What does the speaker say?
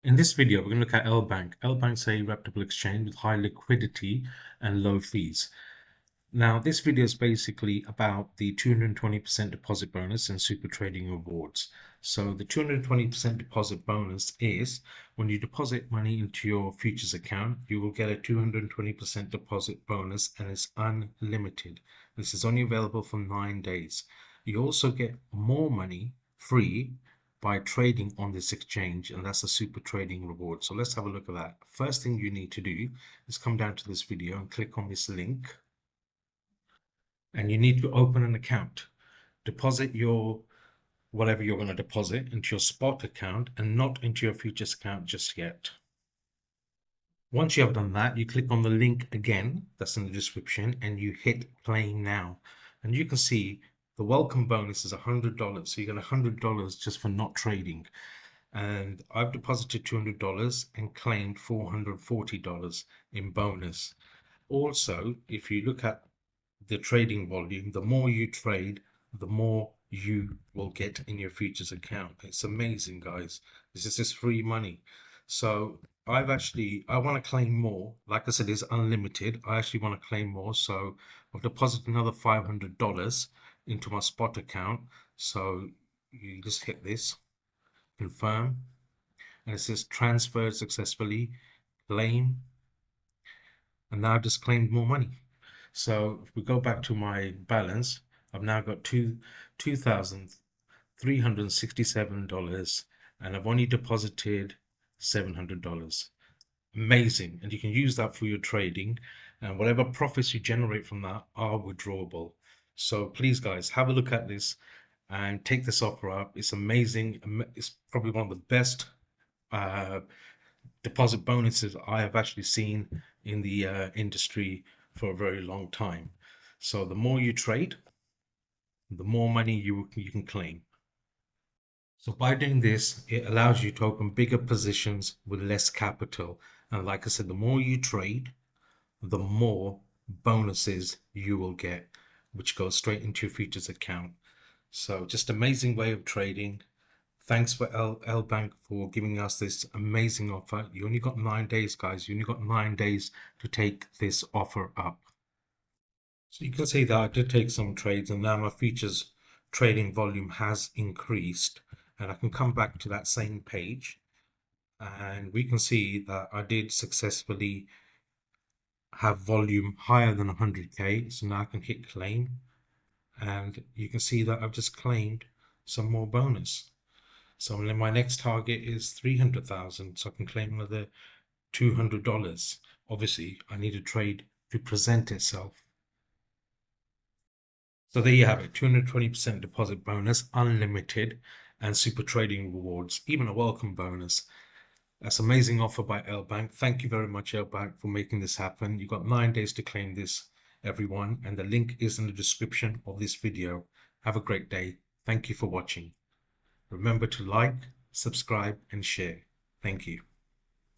In this video, we're going to look at LBANK. LBANK's a reputable exchange with high liquidity and low fees. Now, this video is basically about the 220% deposit bonus and super trading rewards. So the 220% deposit bonus is when you deposit money into your futures account, you will get a 220% deposit bonus and it's unlimited. This is only available for 9 days. You also get more money free by trading on this exchange, and that's a super trading reward. So let's have a look at that. First thing you need to do is come down to this video and click on this link, and you need to open an account. Deposit your whatever you're going to deposit into your spot account and not into your futures account just yet. Once you have done that, you click on the link again, that's in the description, and you hit claim now. And you can see the welcome bonus is $100. So you get $100 just for not trading. And I've deposited $200 and claimed $440 in bonus. Also, if you look at the trading volume, the more you trade, the more you will get in your futures account. It's amazing, guys. This is just free money. So I want to claim more. Like I said, it's unlimited. I actually want to claim more. So I've deposited another $500 into my spot account. So you just hit this, confirm, and it says transferred successfully, claim, and now I've just claimed more money. So if we go back to my balance, I've now got $2,367, and I've only deposited $700. Amazing. And you can use that for your trading, and whatever profits you generate from that are withdrawable. So please, guys, have a look at this and take this offer up. It's amazing. It's probably one of the best deposit bonuses I have actually seen in the industry for a very long time. So the more you trade, the more money you can claim. So by doing this, it allows you to open bigger positions with less capital. And like I said, the more you trade, the more bonuses you will get, which goes straight into your futures account. So just amazing way of trading. Thanks for LBank for giving us this amazing offer. You only got 9 days, guys. You only got 9 days to take this offer up. So you can see that I did take some trades, and now my futures trading volume has increased. And I can come back to that same page, and we can see that I did successfully have volume higher than 100k. So now I can hit claim, and you can see that I've just claimed some more bonus. So then my next target is 300,000, so I can claim another $200. Obviously, I need a trade to present itself. So there you have it, 220% deposit bonus, unlimited, and super trading rewards, even a welcome bonus. That's an amazing offer by LBank. Thank you very much, LBank, for making this happen. You've got 9 days to claim this, everyone, and the link is in the description of this video. Have a great day. Thank you for watching. Remember to like, subscribe, and share. Thank you.